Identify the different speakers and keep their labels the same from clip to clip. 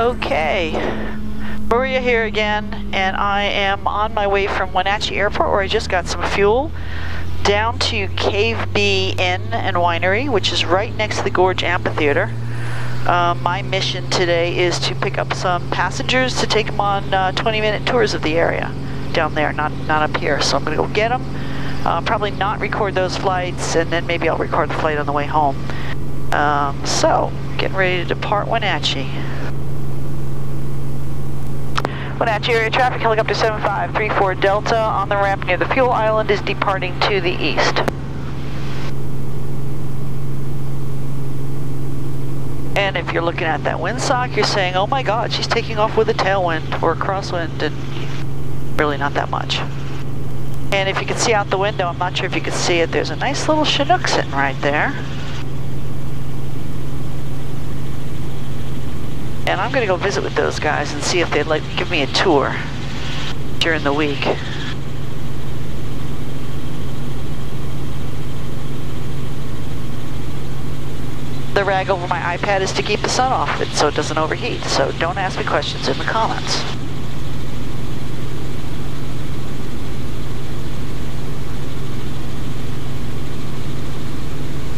Speaker 1: Okay, Maria here again, and I am on my way from Wenatchee Airport, where I just got some fuel, down to Cave B Inn and Winery, which is right next to the Gorge Amphitheater. My mission today is to pick up some passengers to take them on 20-minute tours of the area down there, not up here. So I'm going to go get them, probably not record those flights, and then maybe I'll record the flight on the way home. So, getting ready to depart Wenatchee. Wenatchee area traffic, helicopter 7534 Delta on the ramp near the fuel island is departing to the east. And if you're looking at that windsock, you're saying, oh my god, she's taking off with a tailwind or a crosswind, and really not that much. And if you can see out the window, I'm not sure if you can see it, there's a nice little Chinook sitting right there. And I'm going to go visit with those guys and see if they'd like to give me a tour during the week. The rag over my iPad is to keep the sun off it so it doesn't overheat, so don't ask me questions in the comments.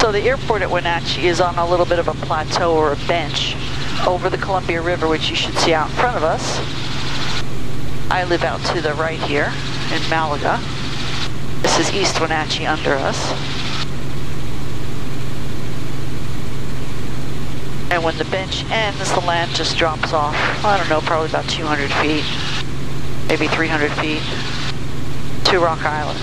Speaker 1: So the airport at Wenatchee is on a little bit of a plateau or a bench over the Columbia River, which you should see out in front of us. I live out to the right here in Malaga. This is East Wenatchee under us. And when the bench ends, the land just drops off, I don't know, probably about 200 feet, maybe 300 feet, to Rock Island.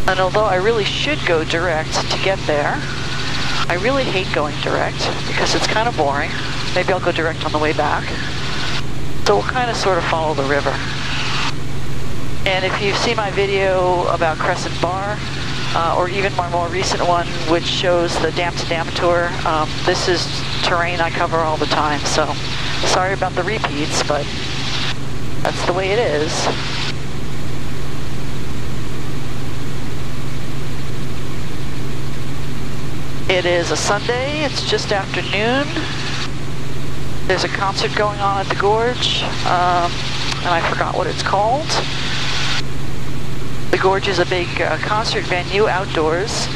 Speaker 1: And although I really should go direct to get there, I really hate going direct because it's kind of boring. Maybe I'll go direct on the way back. So we'll kind of sort of follow the river. And if you see my video about Crescent Bar, or even my more recent one, which shows the Dam to Dam tour, this is terrain I cover all the time. So sorry about the repeats, but that's the way it is. It is a Sunday, it's just after noon. There's a concert going on at the Gorge, and I forgot what it's called. The Gorge is a big concert venue outdoors.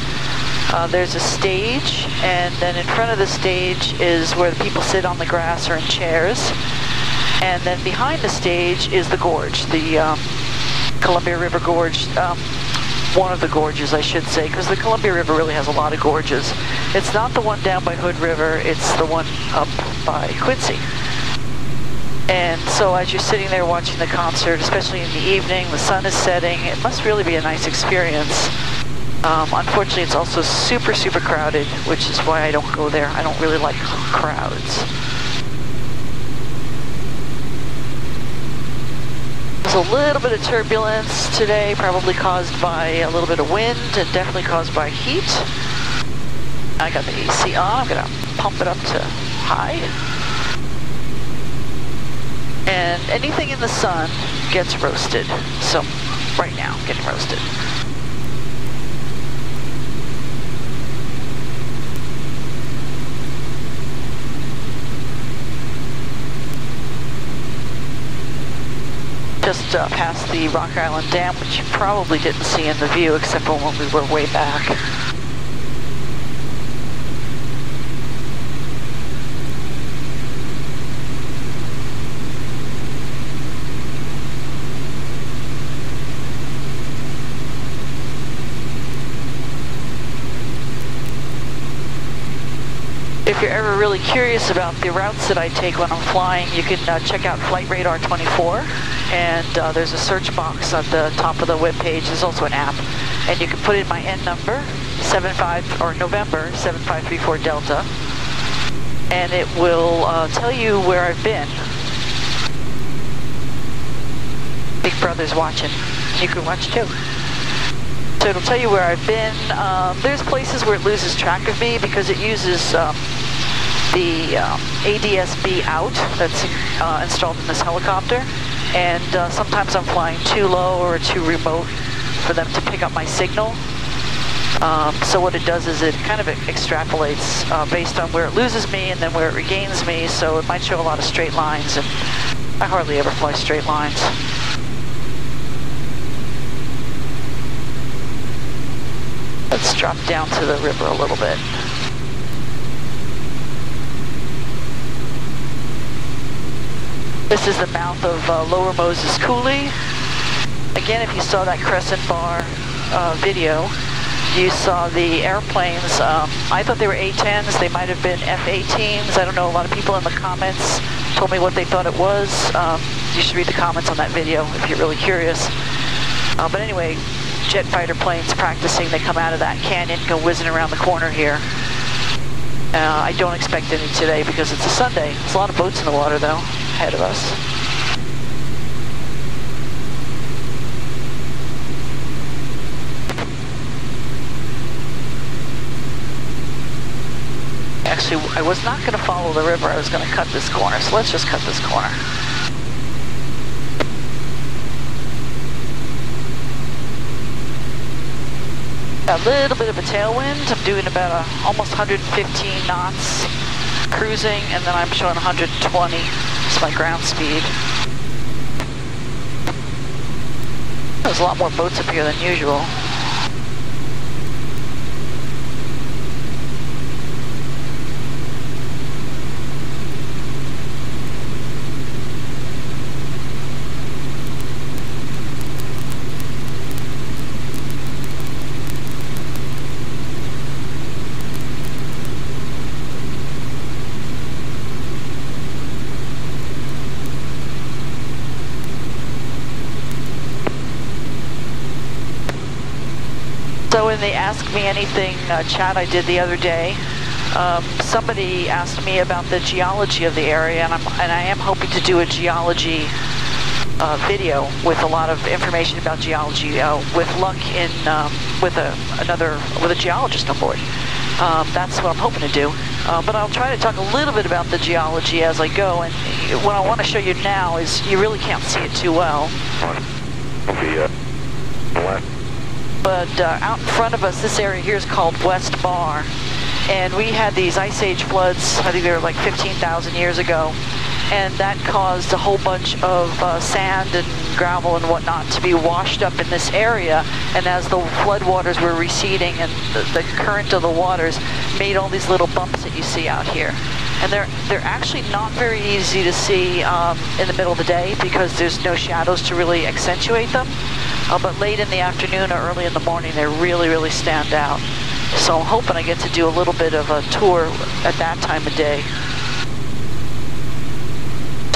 Speaker 1: There's a stage, and then in front of the stage is where the people sit on the grass or in chairs. And then behind the stage is the gorge, the Columbia River Gorge. One of the gorges, I should say, because the Columbia River really has a lot of gorges. It's not the one down by Hood River, it's the one up by Quincy. And so as you're sitting there watching the concert, especially in the evening, the sun is setting, it must really be a nice experience. Unfortunately, it's also super, super crowded, which is why I don't go there. I don't really like crowds. There's a little bit of turbulence today, probably caused by a little bit of wind and definitely caused by heat. I got the AC on, I'm gonna pump it up to high. And anything in the sun gets roasted. So right now, getting roasted. Just past the Rock Island Dam, which you probably didn't see in the view except for when we were way back. If you're ever really curious about the routes that I take when I'm flying, you can check out Flight Radar 24, and there's a search box at the top of the webpage. There's also an app, and you can put in my N number, November 7534 Delta, and it will tell you where I've been. Big Brother's watching. You can watch too. So it'll tell you where I've been. There's places where it loses track of me because it uses the ADS-B out that's installed in this helicopter, and sometimes I'm flying too low or too remote for them to pick up my signal. So what it does is it kind of extrapolates based on where it loses me and then where it regains me, so it might show a lot of straight lines, and I hardly ever fly straight lines. Let's drop down to the river a little bit. This is the mouth of Lower Moses Coulee. Again, if you saw that crescent bar video, you saw the airplanes. I thought they were A-10s. They might have been F-18s. I don't know. A lot of people in the comments told me what they thought it was. You should read the comments on that video if you're really curious. But anyway, jet fighter planes practicing. They come out of that canyon, go whizzing around the corner here. I don't expect any today because it's a Sunday. There's a lot of boats in the water, though, ahead of us. Actually, I was not going to follow the river. I was going to cut this corner, so let's just cut this corner. A little bit of a tailwind. I'm doing about almost 115 knots cruising, and then I'm showing 120. It's my ground speed. There's a lot more boats up here than usual. So in the Ask Me Anything chat I did the other day, somebody asked me about the geology of the area, and I am hoping to do a geology video with a lot of information about geology, with luck in with a geologist on board. That's what I'm hoping to do. But I'll try to talk a little bit about the geology as I go, and what I want to show you now is you really can't see it too well. But out in front of us, this area here is called West Bar, and we had these Ice Age floods. I think they were like 15,000 years ago, and that caused a whole bunch of sand and gravel and whatnot to be washed up in this area. And as the floodwaters were receding and the current of the waters made all these little bumps that you see out here. And they're actually not very easy to see in the middle of the day because there's no shadows to really accentuate them. But late in the afternoon or early in the morning, they really, really stand out. So I'm hoping I get to do a little bit of a tour at that time of day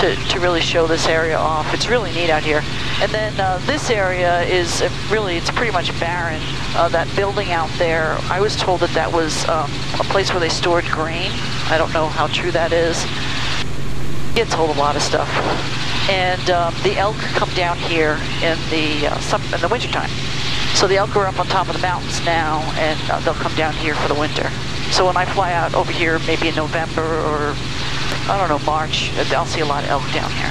Speaker 1: to really show this area off. It's really neat out here. And then this area is really, it's pretty much barren. That building out there, I was told that that was a place where they stored grain. I don't know how true that is. Get told a lot of stuff. And the elk come down here in the wintertime. So the elk are up on top of the mountains now, and they'll come down here for the winter. So when I fly out over here, maybe in November or, I don't know, March, I'll see a lot of elk down here.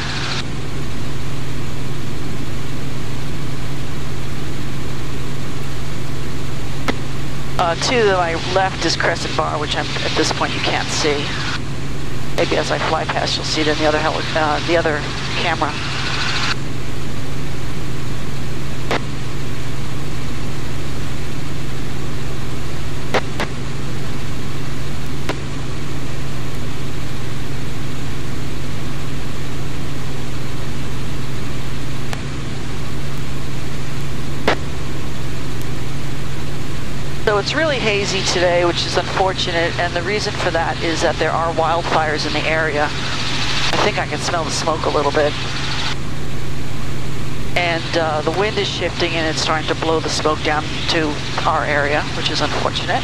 Speaker 1: To my left is Crescent Bar, which at this point you can't see. Maybe as I fly past, you'll see it in the other camera. So it's really hazy today, which is unfortunate, and the reason for that is that there are wildfires in the area. I think I can smell the smoke a little bit. And the wind is shifting and it's starting to blow the smoke down to our area, which is unfortunate.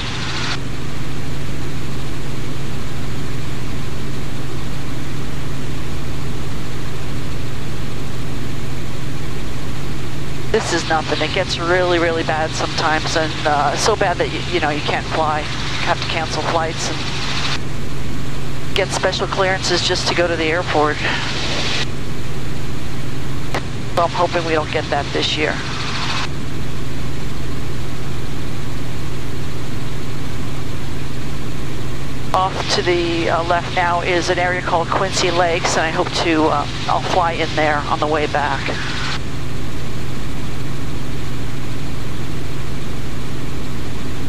Speaker 1: This is nothing. It gets really, really bad sometimes, and so bad that you can't fly. You have to cancel flights and get special clearances just to go to the airport. Well, I'm hoping we don't get that this year. Off to the left now is an area called Quincy Lakes, and I hope to, I'll fly in there on the way back.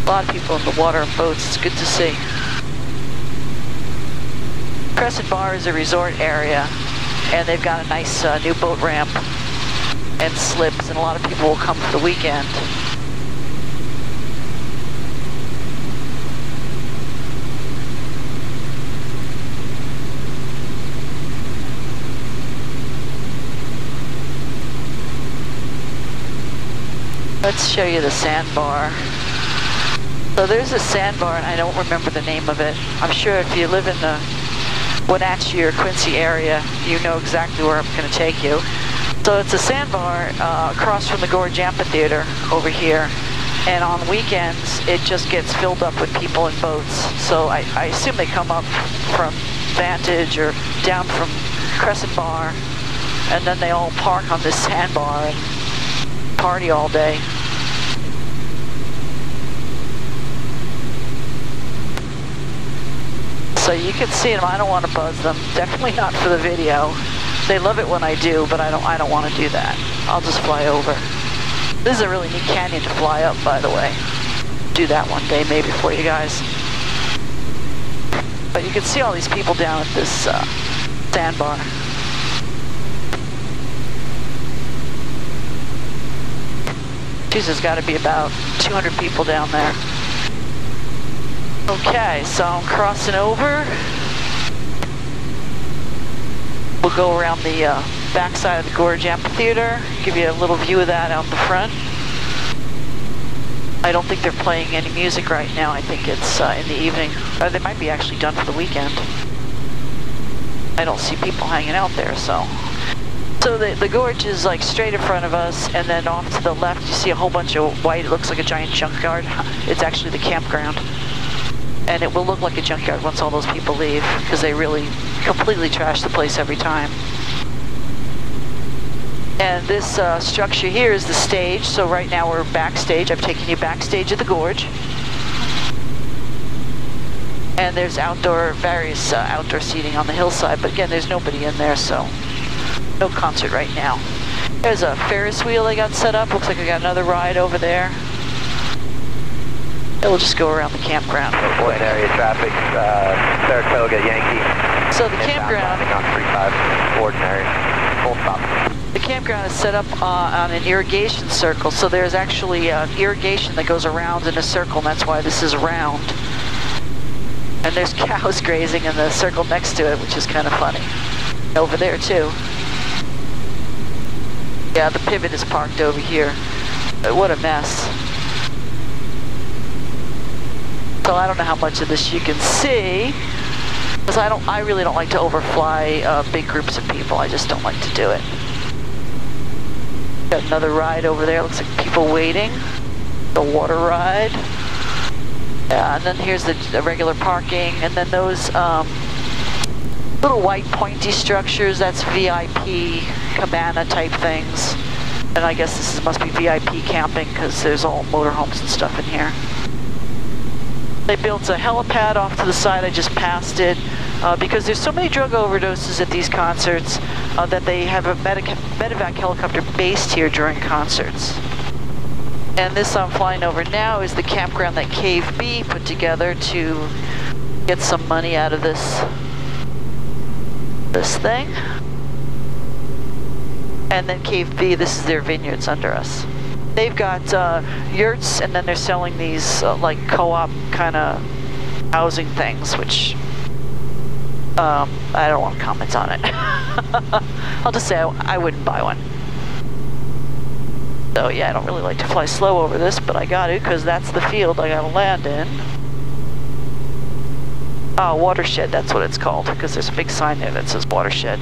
Speaker 1: A lot of people in the water and boats, it's good to see. Crescent Bar is a resort area, and they've got a nice new boat ramp and slips, and a lot of people will come for the weekend. Let's show you the sandbar. So there's a sandbar, and I don't remember the name of it. I'm sure if you live in the Wenatchee or Quincy area, you know exactly where I'm going to take you. So it's a sandbar across from the Gorge Amphitheater over here. And on weekends, it just gets filled up with people in boats. So I assume they come up from Vantage or down from Crescent Bar, and then they all park on this sandbar and party all day. So you can see them. I don't want to buzz them. Definitely not for the video. They love it when I do, but I don't want to do that. I'll just fly over. This is a really neat canyon to fly up, by the way. Do that one day maybe for you guys. But you can see all these people down at this sandbar. Geez, there's got to be about 200 people down there. Okay, so I'm crossing over. We'll go around the backside of the Gorge Amphitheater, give you a little view of that out the front. I don't think they're playing any music right now. I think it's in the evening. Or they might be actually done for the weekend. I don't see people hanging out there, so. So the gorge is like straight in front of us, and then off to the left you see a whole bunch of white. It looks like a giant junkyard. It's actually the campground. And it will look like a junkyard once all those people leave, because they really completely trash the place every time. And this structure here is the stage, so right now we're backstage. I'm taking you backstage at the gorge. And there's various outdoor seating on the hillside, but again, there's nobody in there, so no concert right now. There's a Ferris wheel they got set up. Looks like we got another ride over there. We'll just go around the campground.
Speaker 2: Avoid area traffic, Saratoga, Yankee.
Speaker 1: So the campground
Speaker 2: on 35, ordinary, full stop.
Speaker 1: The campground is set up on an irrigation circle, so there's actually irrigation that goes around in a circle, and that's why this is round. And there's cows grazing in the circle next to it, which is kind of funny. Over there too. Yeah, the pivot is parked over here. But what a mess. So I don't know how much of this you can see, because I really don't like to overfly big groups of people. I just don't like to do it. Got another ride over there. Looks like people waiting. The water ride. Yeah, and then here's the regular parking, and then those little white pointy structures. That's VIP cabana type things. And I guess this must be VIP camping, because there's all motorhomes and stuff in here. They built a helipad off to the side. I just passed it because there's so many drug overdoses at these concerts that they have a medevac helicopter based here during concerts. And this I'm flying over now is the campground that Cave B put together to get some money out of this thing. And then Cave B, this is their vineyards under us. They've got yurts, and then they're selling these like co-op kind of housing things, which I don't want to comment on it. I'll just say I wouldn't buy one. So yeah, I don't really like to fly slow over this, but I got to, because that's the field I got to land in. Watershed, that's what it's called, because there's a big sign there that says Watershed.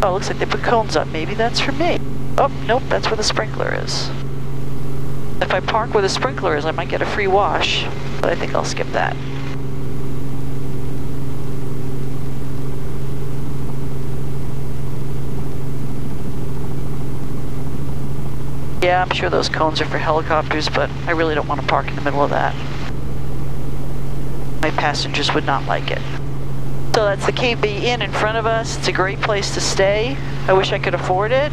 Speaker 1: Oh, looks like they put cones up. Maybe that's for me. Oh, nope, that's where the sprinkler is. If I park where the sprinkler is, I might get a free wash, but I think I'll skip that. Yeah, I'm sure those cones are for helicopters, but I really don't want to park in the middle of that. My passengers would not like it. So that's the KB Inn in front of us. It's a great place to stay. I wish I could afford it.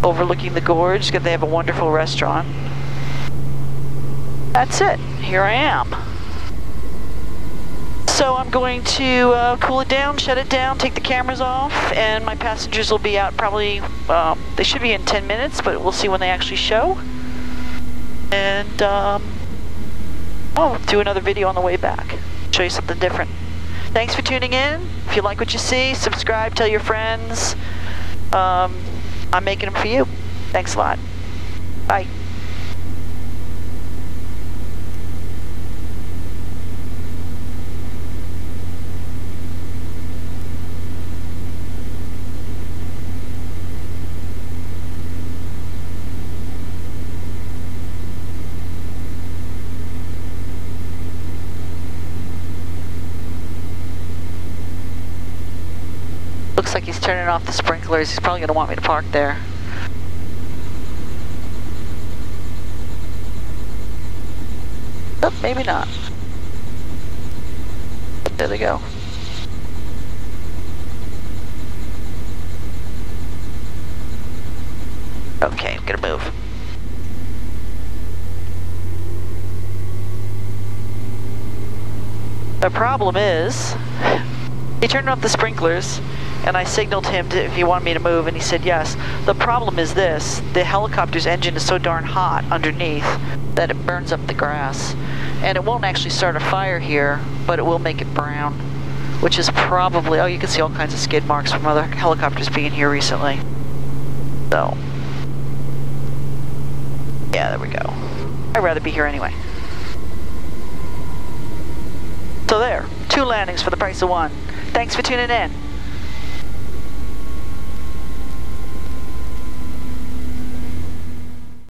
Speaker 1: Overlooking the gorge, because they have a wonderful restaurant. That's it. Here I am. So I'm going to cool it down, shut it down, take the cameras off, and my passengers will be out probably, they should be in 10 minutes, but we'll see when they actually show. And I'll do another video on the way back, show you something different. Thanks for tuning in. If you like what you see, subscribe, tell your friends. I'm making them for you. Thanks a lot. Bye. Looks like he's turning off the sprinklers. He's probably going to want me to park there. Oh, maybe not. There they go. Okay, I'm going to move. The problem is, he turned off the sprinklers, and I signaled him if he wanted me to move, and he said yes. The problem is this: the helicopter's engine is so darn hot underneath that it burns up the grass. And it won't actually start a fire here, but it will make it brown, which is probably, oh, you can see all kinds of skid marks from other helicopters being here recently. So, yeah, there we go. I'd rather be here anyway. So there, 2 landings for the price of 1. Thanks for tuning in.